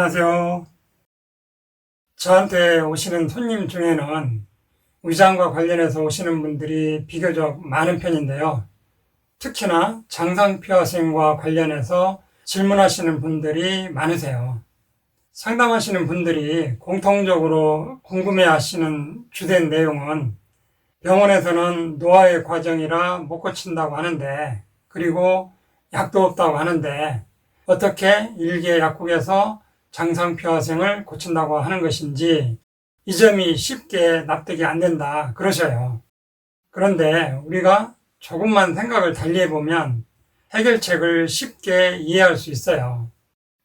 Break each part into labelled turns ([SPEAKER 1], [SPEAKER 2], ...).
[SPEAKER 1] 안녕하세요. 저한테 오시는 손님 중에는 위장과 관련해서 오시는 분들이 비교적 많은 편인데요. 특히나 장상피화생과 관련해서 질문하시는 분들이 많으세요. 상담하시는 분들이 공통적으로 궁금해하시는 주된 내용은 병원에서는 노화의 과정이라 못 고친다고 하는데, 그리고 약도 없다고 하는데 어떻게 일개 약국에서 장상피화생을 고친다고 하는 것인지 이 점이 쉽게 납득이 안 된다 그러셔요. 그런데 우리가 조금만 생각을 달리해보면 해결책을 쉽게 이해할 수 있어요.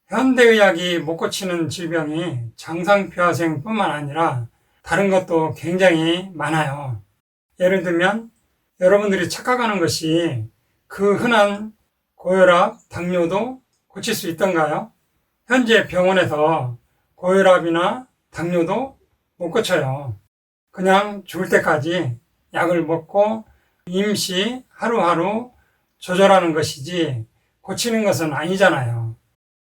[SPEAKER 1] 현대의학이 못 고치는 질병이 장상피화생뿐만 아니라 다른 것도 굉장히 많아요. 예를 들면 여러분들이 착각하는 것이 그 흔한 고혈압, 당뇨도 고칠 수 있던가요? 현재 병원에서 고혈압이나 당뇨도 못 고쳐요. 그냥 죽을 때까지 약을 먹고 임시 하루하루 조절하는 것이지 고치는 것은 아니잖아요.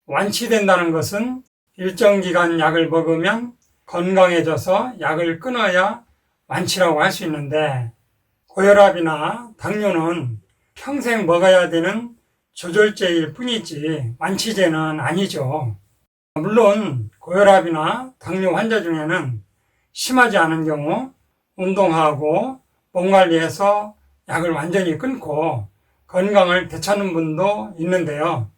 [SPEAKER 1] 완치된다는 것은 일정 기간 약을 먹으면 건강해져서 약을 끊어야 완치라고 할 수 있는데, 고혈압이나 당뇨는 평생 먹어야 되는 조절제일 뿐이지 완치제는 아니죠. 물론 고혈압이나 당뇨 환자 중에는 심하지 않은 경우 운동하고 몸 관리해서 약을 완전히 끊고 건강을 되찾는 분도 있는데요.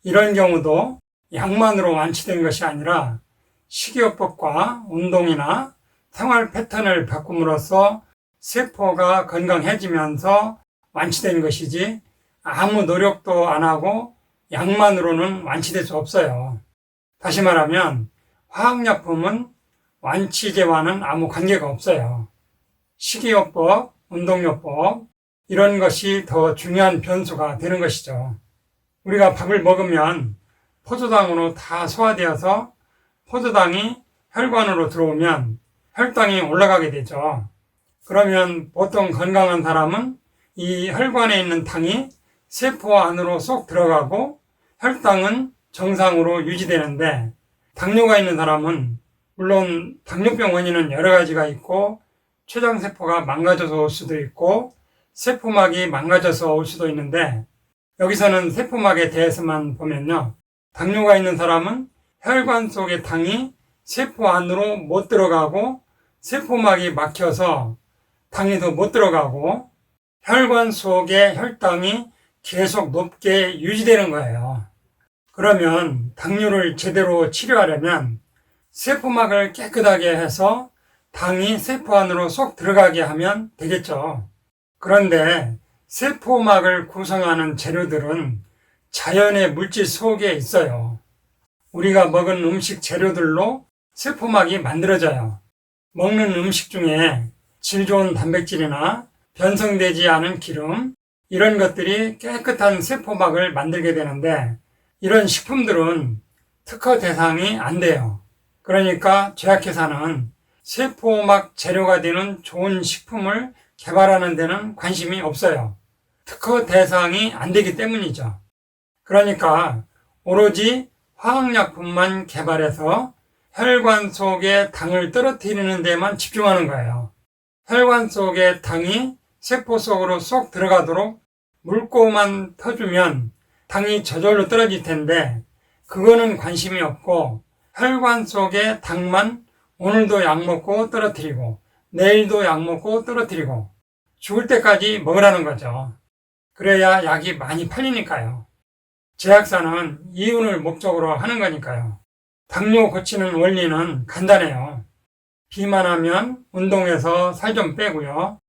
[SPEAKER 1] 이런 경우도 약만으로 완치된 것이 아니라 식이요법과 운동이나 생활 패턴을 바꿈으로써 세포가 건강해지면서 완치된 것이지 아무 노력도 안 하고 약만으로는 완치될 수 없어요. 다시 말하면 화학약품은 완치제와는 아무 관계가 없어요. 식이요법, 운동요법 이런 것이 더 중요한 변수가 되는 것이죠. 우리가 밥을 먹으면 포도당으로 다 소화되어서 포도당이 혈관으로 들어오면 혈당이 올라가게 되죠. 그러면 보통 건강한 사람은 이 혈관에 있는 당이 세포 안으로 쏙 들어가고 혈당은 정상으로 유지되는데, 당뇨가 있는 사람은 물론 당뇨병 원인은 여러 가지가 있고 췌장세포가 망가져서 올 수도 있고 세포막이 망가져서 올 수도 있는데, 여기서는 세포막에 대해서만 보면요, 당뇨가 있는 사람은 혈관 속의 당이 세포 안으로 못 들어가고 세포막이 막혀서 당이 더 못 들어가고 혈관 속의 혈당이 계속 높게 유지되는 거예요. 그러면 당뇨를 제대로 치료하려면 세포막을 깨끗하게 해서 당이 세포 안으로 쏙 들어가게 하면 되겠죠. 그런데 세포막을 구성하는 재료들은 자연의 물질 속에 있어요. 우리가 먹은 음식 재료들로 세포막이 만들어져요. 먹는 음식 중에 질 좋은 단백질이나 변성되지 않은 기름, 이런 것들이 깨끗한 세포막을 만들게 되는데, 이런 식품들은 특허 대상이 안 돼요. 그러니까 제약회사는 세포막 재료가 되는 좋은 식품을 개발하는 데는 관심이 없어요. 특허 대상이 안 되기 때문이죠. 그러니까 오로지 화학약품만 개발해서 혈관 속에 당을 떨어뜨리는 데만 집중하는 거예요. 혈관 속에 당이 세포 속으로 쏙 들어가도록 물고만 터주면 당이 저절로 떨어질 텐데, 그거는 관심이 없고 혈관 속에 당만 오늘도 약 먹고 떨어뜨리고 내일도 약 먹고 떨어뜨리고 죽을 때까지 먹으라는 거죠. 그래야 약이 많이 팔리니까요. 제약사는 이윤을 목적으로 하는 거니까요. 당뇨 고치는 원리는 간단해요. 비만하면 운동해서 살 좀 빼고요.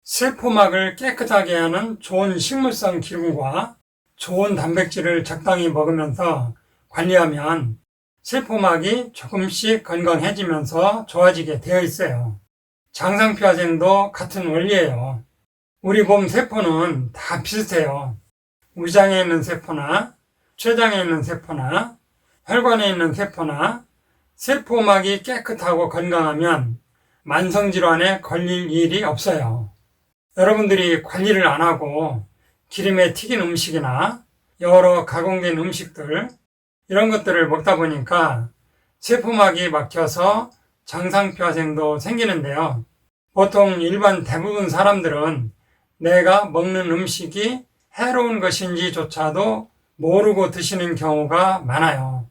[SPEAKER 1] 세포막을 깨끗하게 하는 좋은 식물성 기름과 좋은 단백질을 적당히 먹으면서 관리하면 세포막이 조금씩 건강해지면서 좋아지게 되어 있어요. 장상피화생도 같은 원리예요. 우리 몸 세포는 다 비슷해요. 위장에 있는 세포나 췌장에 있는 세포나 혈관에 있는 세포나 세포막이 깨끗하고 건강하면 만성질환에 걸릴 일이 없어요. 여러분들이 관리를 안 하고 기름에 튀긴 음식이나 여러 가공된 음식들, 이런 것들을 먹다 보니까 세포막이 막혀서 장상표화생도 생기는데요. 보통 일반 대부분 사람들은 내가 먹는 음식이 해로운 것인지조차도 모르고 드시는 경우가 많아요.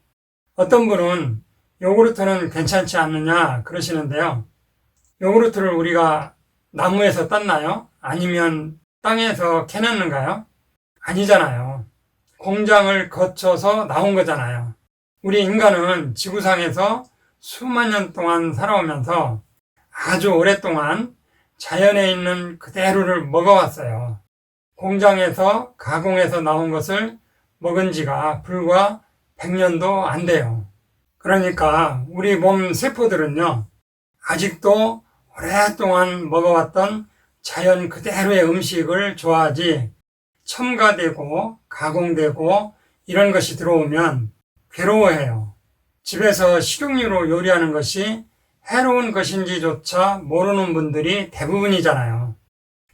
[SPEAKER 1] 어떤 분은 요구르트는 괜찮지 않느냐 그러시는데요. 요구르트를 우리가 나무에서 땄나요? 아니면 땅에서 캐냈는가요? 아니잖아요. 공장을 거쳐서 나온 거잖아요. 우리 인간은 지구상에서 수만 년 동안 살아오면서 아주 오랫동안 자연에 있는 그대로를 먹어왔어요. 공장에서 가공해서 나온 것을 먹은 지가 불과 100년도 안 돼요. 그러니까 우리 몸 세포들은요, 아직도 오랫동안 먹어왔던 자연 그대로의 음식을 좋아하지 첨가되고 가공되고 이런 것이 들어오면 괴로워해요. 집에서 식용유로 요리하는 것이 해로운 것인지조차 모르는 분들이 대부분이잖아요.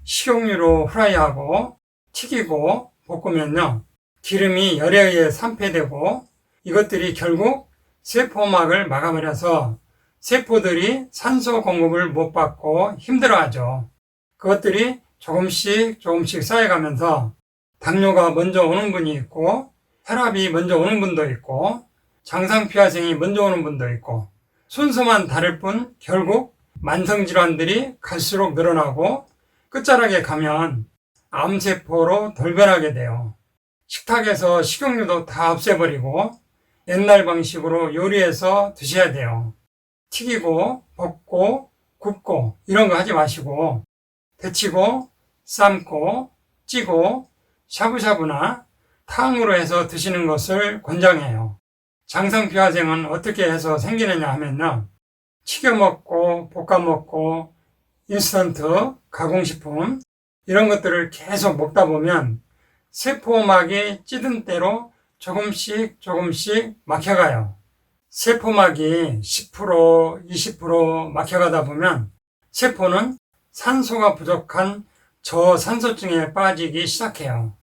[SPEAKER 1] 식용유로 후라이하고 튀기고 볶으면요, 기름이 열에 의해 산패되고 이것들이 결국 세포막을 막아버려서 세포들이 산소 공급을 못 받고 힘들어하죠. 그것들이 조금씩 쌓여가면서 당뇨가 먼저 오는 분이 있고, 혈압이 먼저 오는 분도 있고, 장상피화생이 먼저 오는 분도 있고, 순서만 다를 뿐 결국 만성질환들이 갈수록 늘어나고 끝자락에 가면 암세포로 돌변하게 돼요. 식탁에서 식용유도 다 없애버리고 옛날 방식으로 요리해서 드셔야 돼요. 튀기고 볶고 굽고 이런 거 하지 마시고 데치고 삶고 찌고 샤브샤브나 탕으로 해서 드시는 것을 권장해요. 장상피화생은 어떻게 해서 생기느냐 하면요, 튀겨 먹고 볶아 먹고 인스턴트 가공식품 이런 것들을 계속 먹다 보면 세포막이 찌든 대로 조금씩 막혀가요. 세포막이 10%, 20% 막혀가다 보면 세포는 산소가 부족한 저산소증에 빠지기 시작해요.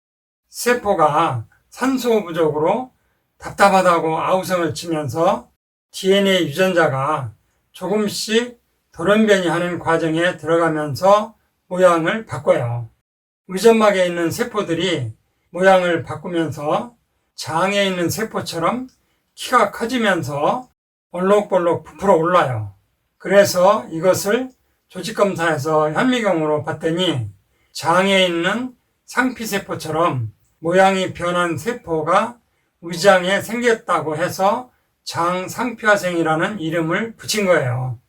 [SPEAKER 1] 세포가 산소 부족으로 답답하다고 아우성을 치면서 DNA 유전자가 조금씩 돌연변이 하는 과정에 들어가면서 모양을 바꿔요. 위점막에 있는 세포들이 모양을 바꾸면서 장에 있는 세포처럼 키가 커지면서 올록볼록 부풀어 올라요. 그래서 이것을 조직검사에서 현미경으로 봤더니 장에 있는 상피세포처럼 모양이 변한 세포가 위장에 생겼다고 해서 장상피화생이라는 이름을 붙인 거예요.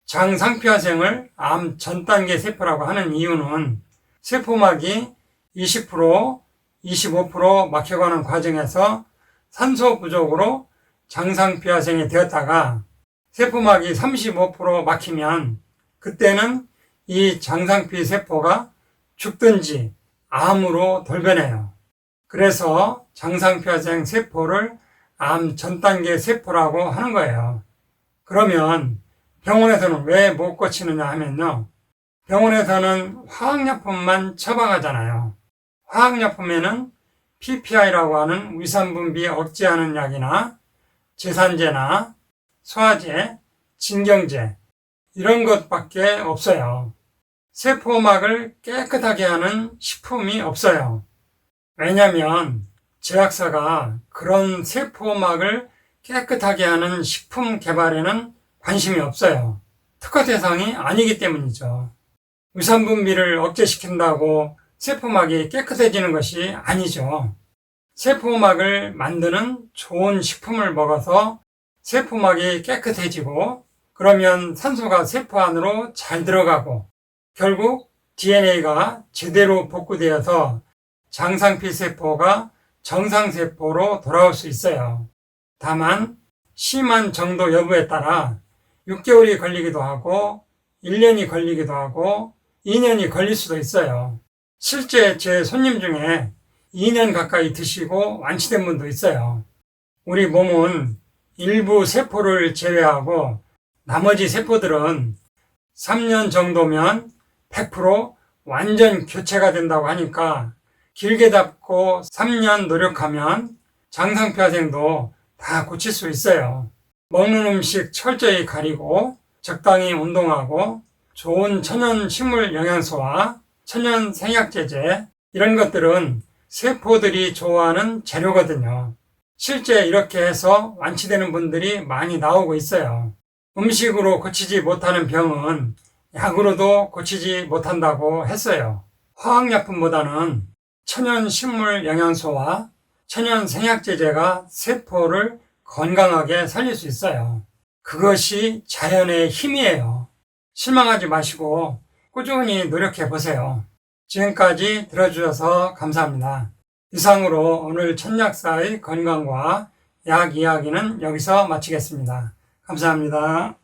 [SPEAKER 1] 장상피화생을 암 전단계 세포라고 하는 이유는 세포막이 20%, 25% 막혀가는 과정에서 산소 부족으로 장상피화생이 되었다가 세포막이 35% 막히면 그때는 이 장상피 세포가 죽든지 암으로 돌변해요. 그래서 장상피화생 세포를 암 전단계 세포라고 하는 거예요. 그러면 병원에서는 왜 못 고치느냐 하면요, 병원에서는 화학약품만 처방하잖아요. 화학약품에는 PPI라고 하는 위산분비 억제하는 약이나 제산제나 소화제, 진경제 이런 것밖에 없어요. 세포막을 깨끗하게 하는 식품이 없어요. 왜냐하면 제약사가 그런 세포막을 깨끗하게 하는 식품 개발에는 관심이 없어요. 특허 대상이 아니기 때문이죠. 위산분비를 억제시킨다고 세포막이 깨끗해지는 것이 아니죠. 세포막을 만드는 좋은 식품을 먹어서 세포막이 깨끗해지고 그러면 산소가 세포 안으로 잘 들어가고 결국 DNA가 제대로 복구되어서 장상피 세포가 정상세포로 돌아올 수 있어요. 다만 심한 정도 여부에 따라 6개월이 걸리기도 하고 1년이 걸리기도 하고 2년이 걸릴 수도 있어요. 실제 제 손님 중에 2년 가까이 드시고 완치된 분도 있어요. 우리 몸은 일부 세포를 제외하고 나머지 세포들은 3년 정도면 100% 완전 교체가 된다고 하니까 길게 잡고 3년 노력하면 장상피화생도 다 고칠 수 있어요. 먹는 음식 철저히 가리고 적당히 운동하고 좋은 천연 식물 영양소와 천연 생약제제 이런 것들은 세포들이 좋아하는 재료거든요. 실제 이렇게 해서 완치되는 분들이 많이 나오고 있어요. 음식으로 고치지 못하는 병은 약으로도 고치지 못한다고 했어요. 화학약품보다는 천연 식물 영양소와 천연 생약제제가 세포를 건강하게 살릴 수 있어요. 그것이 자연의 힘이에요. 실망하지 마시고 꾸준히 노력해 보세요. 지금까지 들어주셔서 감사합니다. 이상으로 오늘 천약사의 건강과 약 이야기는 여기서 마치겠습니다. 감사합니다.